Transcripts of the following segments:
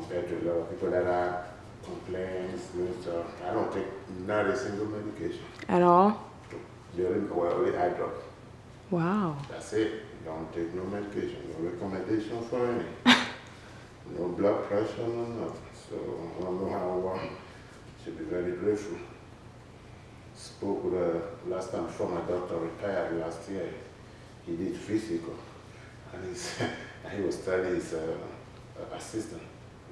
compared to a lot of people that have complaints and stuff. I don't take not a single medication. At all? Only eye drop. Wow. That's it. Don't take no medication, no recommendation for any. No blood pressure, no nothing. So I don't know how one should be very grateful. Spoke with last time before my doctor retired last year. He did physical. And he was telling his assistant,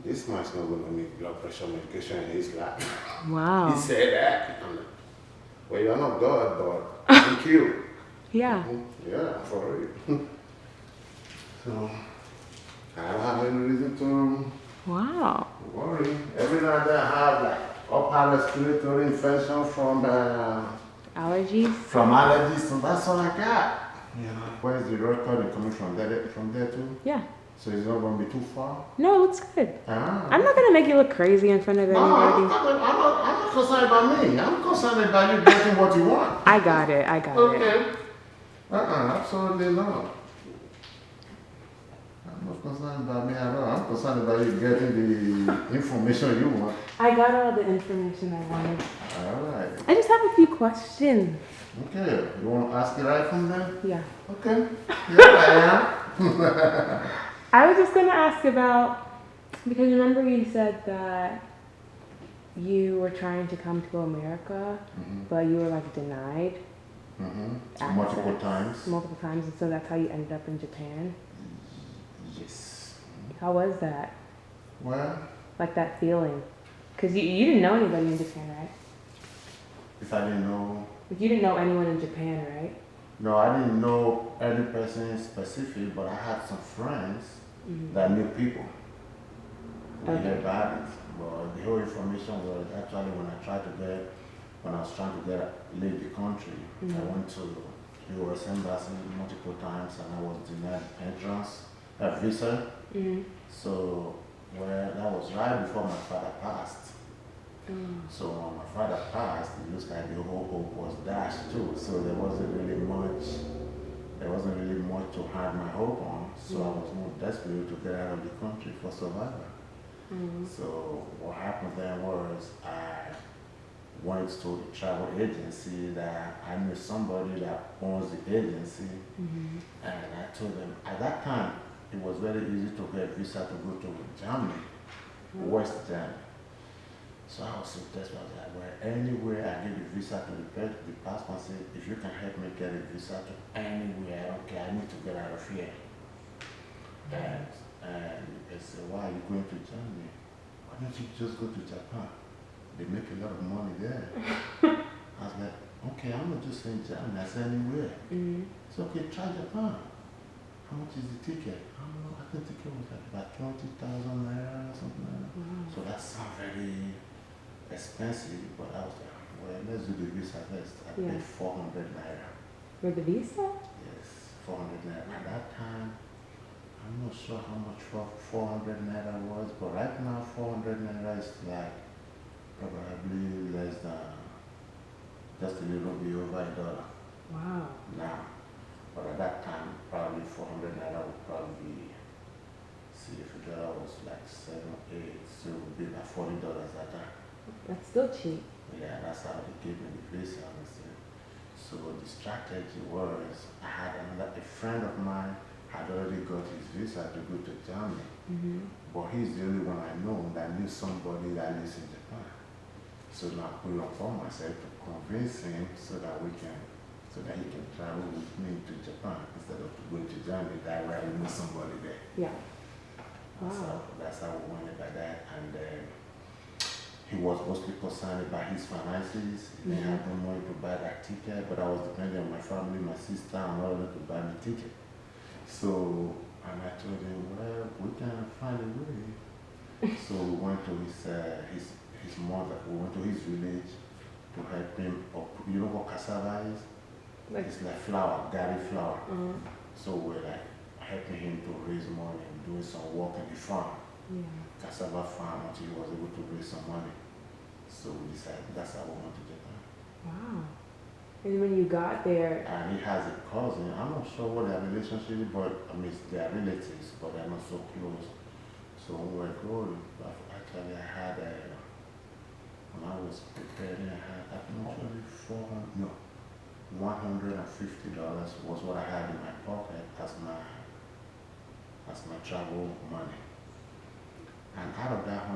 this man's not going to need blood pressure medication in his life. Wow. He said that. I'm like, well, you're not God, but thank you. Yeah. Yeah, for real. So, I don't have any reason to Wow. worry. Every now and then I have like upper respiratory infection from Allergies? allergies, and that's all I got. Yeah. Where is the recording coming from? From there too? Yeah. So it's not going to be too far? No, it looks good. Ah. I'm not going to make you look crazy in front of No, I'm everybody. not concerned about me. I'm concerned about you getting what you want. I got it. I got it. Okay. Absolutely not. I'm not concerned about me at all. I'm concerned about you getting the information you want. I got all the information I wanted. All right. I just have a few questions. Okay. You want to ask it right from there? Yeah. Okay. Yeah, I am. I was just going to ask about, because remember you said that you were trying to come to America, but you were like denied. Multiple times. Multiple times, and so that's how you ended up in Japan. Yes. How was that? Well, Like that feeling? Because you didn't know anybody in Japan, right? if I didn't know, Like you didn't know anyone in Japan, right? no, I didn't know any person in specific, but I had some friends that knew people. We heard about it, but the whole information was actually when I was trying to leave the country. I went to the U.S. Embassy multiple times and I was denied entrance, a visa. So, well, that was right before my father passed. So when my father passed, it looks like the whole hope was dashed too. So there wasn't really much to hang my hope on. So I was more desperate to get out of the country for survival. So what happened then was I went to a travel agency that I knew somebody that owns the agency, and I told them at that time it was very easy to get a visa to go to Germany, West Germany. So I was so desperate. I was like, well, anywhere I get a visa to the passport, say, if you can help me get a visa to anywhere, I don't care, I need to get out of here. And they said, why are you going to Germany? Why don't you just go to Japan? They make a lot of money there. I was like, okay, I'm not just saying Germany, I said anywhere. It's okay, try Japan. How much is the ticket? I don't know, I think the ticket was like about 20,000 naira or something like that. So that sounds very expensive, but I was like, well, let's do the visa first. I paid 400 naira. For the visa? Yes, 400 naira. At that time, I'm not sure how much 400 naira was, but right now 400 naira is like probably less than, just a little bit over $1. Wow. Now, but at that time, probably 400 naira would probably be, see if $1 was like 7, 8, so it would be like $40 at that. That's still cheap. Yeah, that's how they gave me the visa. So the strategy was, I had a friend of mine had already got his visa to go to Germany, but he's the only one I know that knew somebody that lives in Japan. So now I put it upon myself to convince him so that he can travel with me to Japan instead of going to Germany. That way I know somebody there. Yeah. Wow. That's how we went about that. And he was mostly concerned about his finances. He didn't have no money to buy that ticket, but I was depending on my family, my sister, and all of them to buy me ticket. So, and I told him, well, we can find a way. So we went to his mother, we went to his village to help him. You know what cassava is? It's like flour, garri flour. So we're like helping him to raise money and doing some work in the farm. Cassava farm until he was able to raise some money. So we decided that's how we went to Japan. Wow. And when you got there, And he has a cousin. I'm not sure what their relationship is, but I mean, they are relatives, but they're not so close. So when we were going, actually I had when I was preparing, I had actually $150 was what I had in my pocket as my travel money. And out of that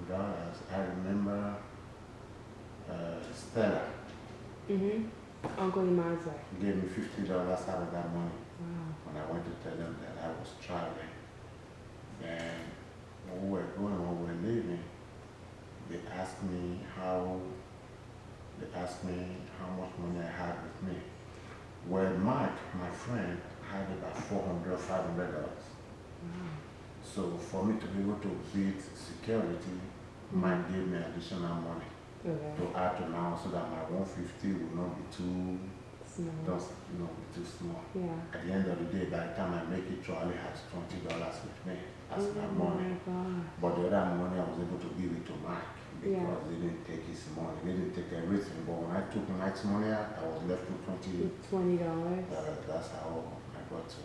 $150, I remember Stella Uncle Iman's wife. gave me $50 out of that money Wow. when I went to tell them that I was traveling. And when we were going, when we were leaving, they asked me how much money I had with me. Well, Mike, my friend, had about $400, $500. So for me to be able to beat security, Mike gave me additional money to add to now, so that my 150 will not be too Small. be too small. Yeah. At the end of the day, by the time I make it, I only had $20 with me as my money. My God. But the other money I was able to give it to Mike because Yeah. they didn't take his money. They didn't take everything. But when I took Mike's money out, I was left with $20. $20. That's how I got to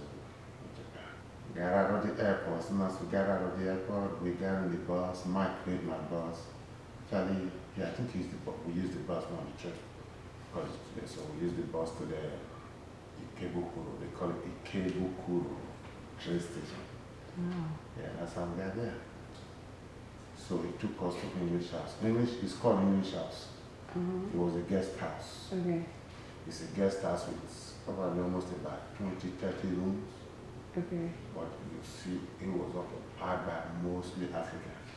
Japan. Got out of the airport. As soon as we got out of the airport, we got in the bus. Mike paid my bus. Charlie, I think we used the bus on the trip. So we used the bus to the Ikebukuro. They call it Ikebukuro train station. Wow. Yeah, that's how we got there. So he took us to English House. It's called English House. It was a guest house. Okay. It's a guest house with probably almost about 20, 30 rooms. Okay. But you see, it was occupied by mostly Africans,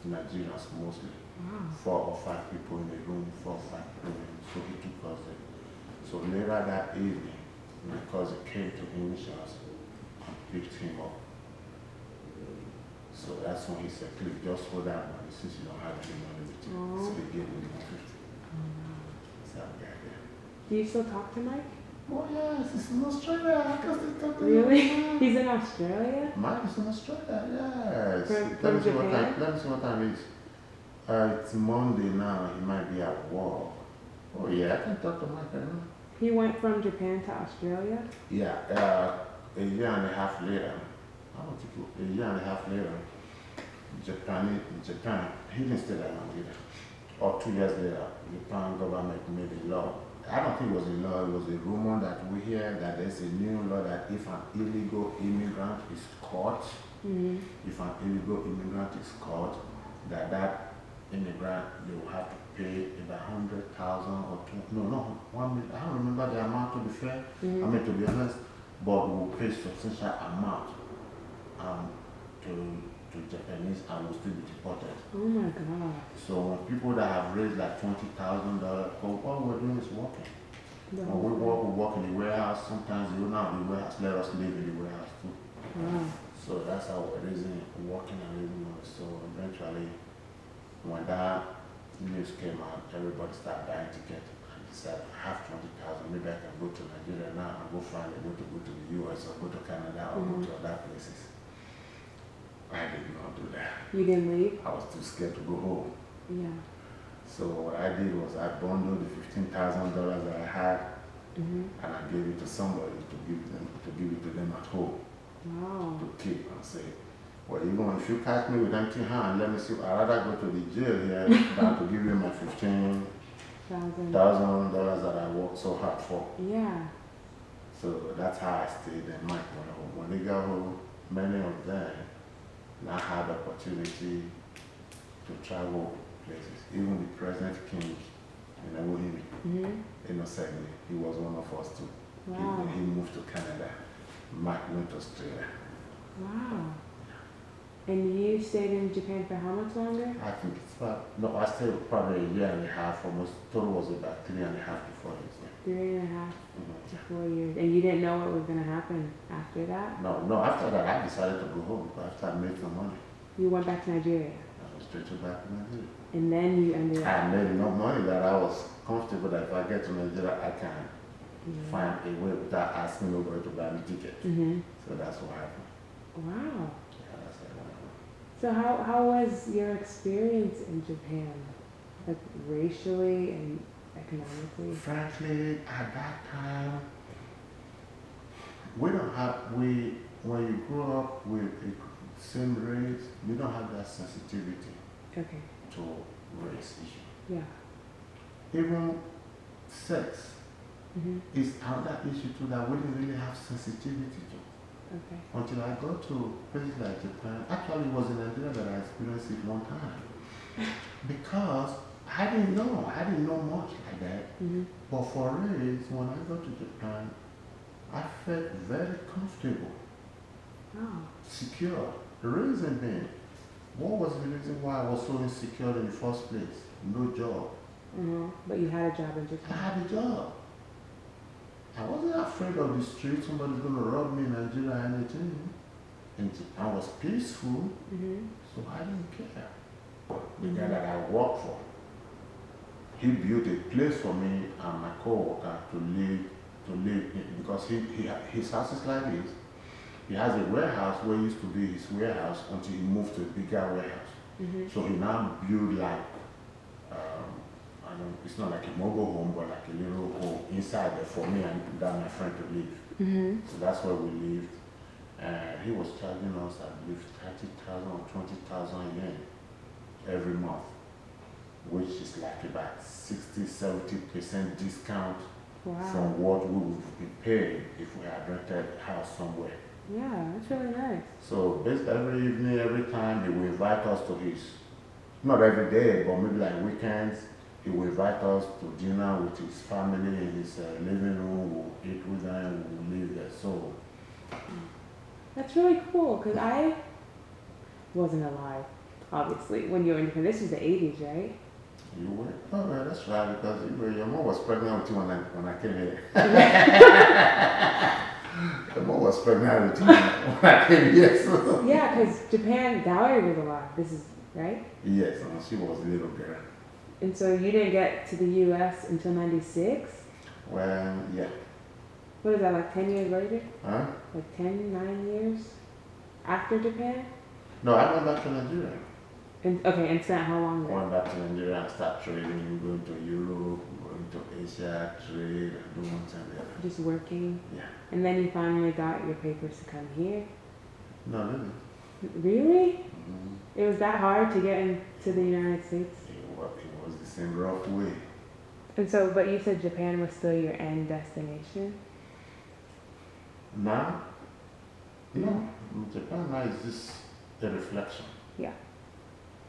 Nigerians mostly. Wow. 4 or 5 people in the room, 4 or 5 people in the room. So he took us there. So later that evening, because he came to English House and picked him up. So that's when he said, please just hold that money since you don't have any money with you. So he gave me the 150. So I got there. Do you still talk to Mike? Oh yes, he's in Australia. I can still talk to Really? him. He's in Australia? Mike is in Australia, yes. From Japan? Let me see what time it is. It's Monday now. He might be at work. Oh yeah, I can talk to Mike right now. He went from Japan to Australia? Yeah, a year and a half later. I don't think a year and a half later, Japan, he didn't stay that long either. Or 2 years later, Japan government made a law. I don't think it was a law, it was a rumor that we hear that there's a new law that if an illegal immigrant is caught, that immigrant, they will have to pay about 100,000 or 1 million. I don't remember the amount, to be fair. I mean, to be honest, but will pay substantial amount to Japanese and will still be deported. Oh my God. So people that have raised like $20,000, all we're doing is working. When we work in the warehouse. Sometimes the owner of the warehouse let us live in the warehouse too. Wow. So that's how we're working and living on it. So eventually, when that news came out, everybody started buying tickets. And decided, I have 20,000, maybe I can go to Nigeria now and go find a way to go to the US or go to Canada or go to other places. I did not do that. You didn't leave? I was too scared to go home. Yeah. So what I did was I bundled the $15,000 that I had and I gave it to somebody to give it to them at home. Wow. To keep and say, well, even if you catch me with empty hand, let me see, I'd rather go to the jail here than to give you my $15,000 that I worked so hard for. Yeah. So that's how I stayed in Mike. When they got home, many of them now had the opportunity to travel places. Even the present king in Ewohimi, innocently, he was one of us too. Wow. He moved to Canada. Mike went to Australia. Wow. And you stayed in Japan for how much longer? I think it's I stayed probably a year and a half, almost. Total was about 3.5 to 4 years. Yeah. 3.5 to 4 years. And you didn't know what was going to happen after that? No, after that I decided to go home. After I made some money. You went back to Nigeria? I went straight back to Nigeria. And then you ended up... I made enough money that I was comfortable that if I get to Nigeria, I can find a way without asking nobody to buy me ticket. So that's what happened. Wow. Yeah, that's what happened. So how was your experience in Japan? Like racially and economically? Frankly, at that time, when you grow up with same race, we don't have that sensitivity Okay. to race issue. Yeah. Even sex Mhm. is another issue too that we didn't really have sensitivity to. Okay. Until I got to places like Japan, actually it was in Nigeria that I experienced it one time. Because I didn't know much like that. Mhm. But for race, when I got to Japan, I felt very comfortable, Oh. secure. The reason being, what was the reason why I was so insecure in the first place? No job. Mhm. But you had a job in I Japan. had a job. I wasn't afraid of the street, somebody's gonna rob me in Nigeria or anything. And Japan was peaceful, Mhm. so I didn't care. The guy that I worked for, he built a place for me and my co-worker to live in, because his house is like this. He has a warehouse where it used to be his warehouse until he moved to a bigger warehouse. Mhm. So he now built like, it's not like a mobile home, but like a little home inside there for me and that my friend to live. Mhm. So that's where we lived. And he was charging us, I believe, 30,000 or 20,000 yen every month, which is like about 60–70% discount Wow. from what we would be paying if we had rented a house somewhere. Yeah, that's really nice. So basically every evening, every time he will invite us to his, not every day, but maybe like weekends, he will invite us to dinner with his family in his living room. We'll eat with them, we'll live there. So That's really cool because I wasn't alive, obviously, when you were in Japan. This was the 80s, right? you were, oh yeah, that's right, because your mom was pregnant with you when I came here. Your mom was pregnant with you when I came here. So. Yeah, because Japan, Valerie was alive. This is, right? Yes, and she was a little girl. And so you didn't get to the US until 96? Well, yeah. What is that, like 10 years later? Huh? Like 10, 9 years after Japan? No, I went back to Nigeria. And spent how long I there? went back to Nigeria and started trading, going to Europe, going to Asia, trade, and do one thing and the other. Just working? Yeah. And then you finally got your papers to come here? No, really. Really? Mm-hmm. It was that hard to get into the United States? It was the same rough way. And so, but you said Japan was still your end destination? Now? No. Japan now is just a reflection. Yeah.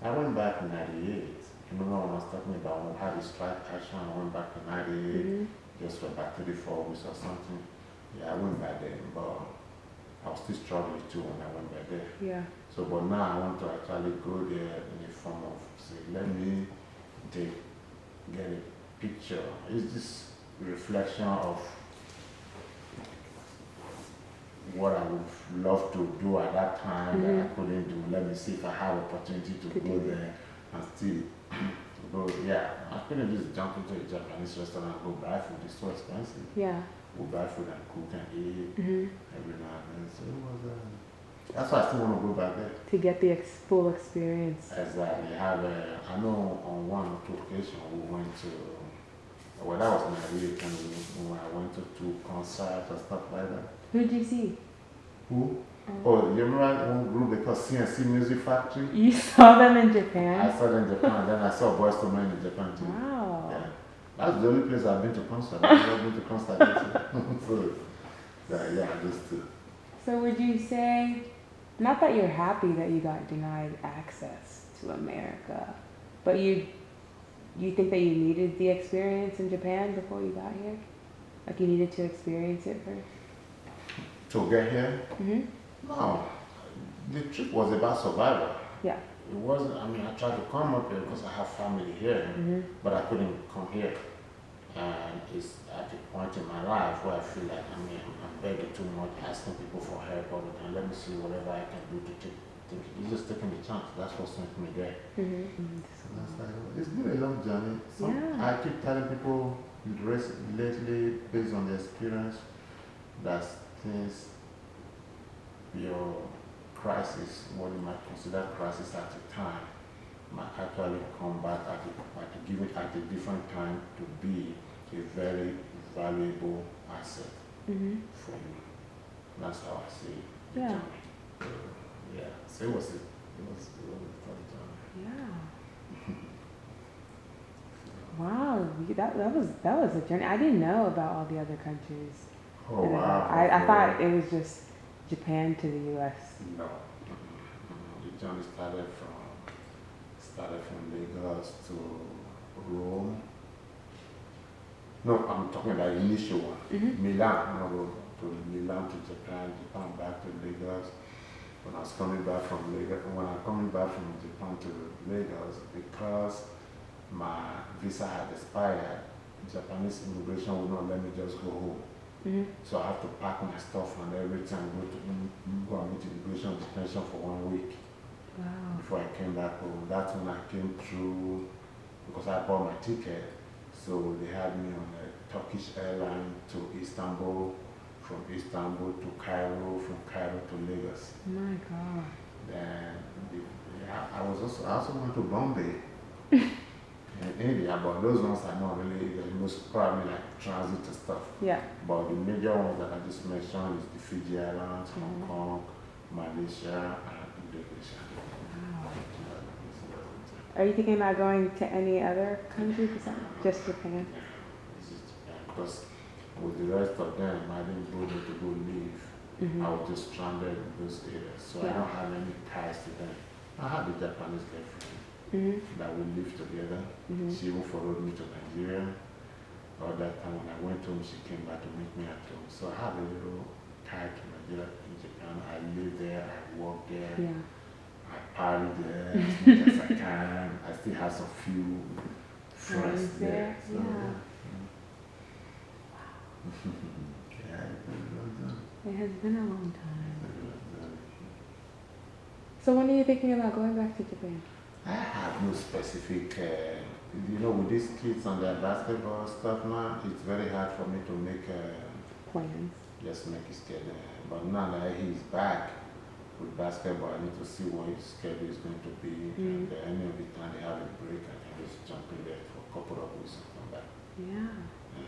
I went back in 98. Remember when I was talking about when I had a strike action, I went back in 98, Mm-hmm. just for about 34 weeks or something. Yeah, I went back there, but I was still struggling too when I went back there. Yeah. So, but now I want to actually go there in a form of, say, let me get a picture. It's just a reflection of what I would love to do at that time that I couldn't do. Let me see if I have opportunity to go there and still go. Yeah, I couldn't just jump into a Japanese restaurant and go buy food. It's so expensive. Yeah. We'll buy food and cook and eat Mm-hmm. every now and then. So it was, that's why I still want to go back there. To get the full experience. Exactly. I know on one or two occasions we went to, well, that was Nigerian when I went to two concerts and stuff like that. Who did you see? Who? Oh, you remember one group they called CNC Music Factory? You saw them in Japan? I saw them in Japan, then I saw Boys to Men in Japan too. Wow. Yeah. That's the only place I've been to concert. I've never been to concert too. So, yeah, just two. So would you say, not that you're happy that you got denied access to America, but you think that you needed the experience in Japan before you got here? Like you needed to experience it first? To get here? Mm-hmm. No. The trip was about survival. Yeah. It wasn't, I mean, I tried to come up here because I have family here, but I couldn't come here. And it's at a point in my life where I feel like, I mean, I'm begging too much, asking people for help all the time. Let me see whatever I can do to take it's just taking the chance. That's what sent me there. So that's like, it's been a long journey. I keep telling people lately, based on the experience, that things, your crisis, what you might consider crisis at a time, might actually come back at a different time to be a very valuable asset for you. That's how I see the journey. Yeah, so it was a tough time. Yeah. Wow, that was a journey. I didn't know about all the other countries. Oh that wow. I thought it was just Japan to the U.S. No. The journey started from Lagos to Rome. No, I'm talking about the initial one. Milan. I go to Milan to Japan, Japan back to Lagos. When I was coming back from Lagos, when I'm coming back from Japan to Lagos, because my visa had expired, Japanese immigration would not let me just go home. So I have to pack my stuff and everything and go and meet immigration detention for 1 week. Wow. Before I came back home. That's when I came through because I bought my ticket. So they had me on a Turkish airline to Istanbul, from Istanbul to Cairo, from Cairo to Lagos. My God. Then I also went to Bombay in India, but those ones are not really, they're most probably like transit and stuff. Yeah. But the major ones that I just mentioned is the Fiji Islands, Hong Kong, Malaysia, and Indonesia. Wow. Are you thinking about going to any other country besides just Japan? This is Japan because with the rest of them, I didn't go there to go live. I was just stranded in those areas, so I don't have any ties to them. I had a Japanese girlfriend that we lived together. She even followed me to Nigeria. All that time when I went home, she came back to meet me at home. So I had a little tie to Nigeria in Japan. I lived there, I worked there, I partied there as much as I can. I still have some few friends there. So, It has been a long time. So when are you thinking about going back to Japan? I have no specific, with these kids on their basketball stuff now, it's very hard for me to make plans. Just make a schedule. But now that he's back with basketball, I need to see what his schedule is going to be. And any of the time they have a break, I can just jump in there for a couple of weeks and come back. Yeah.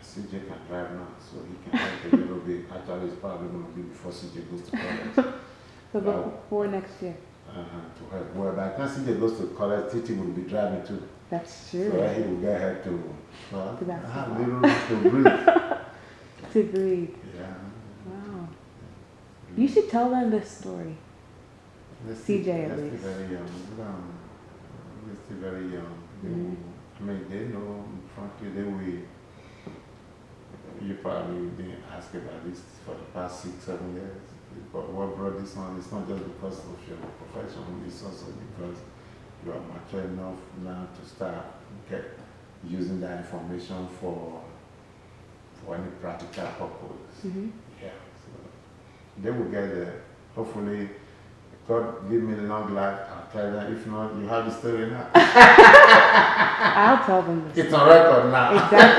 CJ can drive now, so he can help a little bit. Actually, it's probably going to be before CJ goes to college. So before next year. To help. Well, by the time CJ goes to college, Titi will be driving too. That's true. So he will get help to have a little to breathe. To breathe. Yeah. Wow. You should tell them this story. CJ at least. They're still very young. They're still very young. I mean, they know, frankly, they will. You probably didn't ask about this for the past 6-7 years. But what brought this on is not just because of your profession, it's also because you are mature enough now to start using that information for any practical purpose. Yeah, so they will get there. Hopefully, God give me long life. I'll tell them. If not, you have the story now. I'll tell them this. It's on record now. Exactly.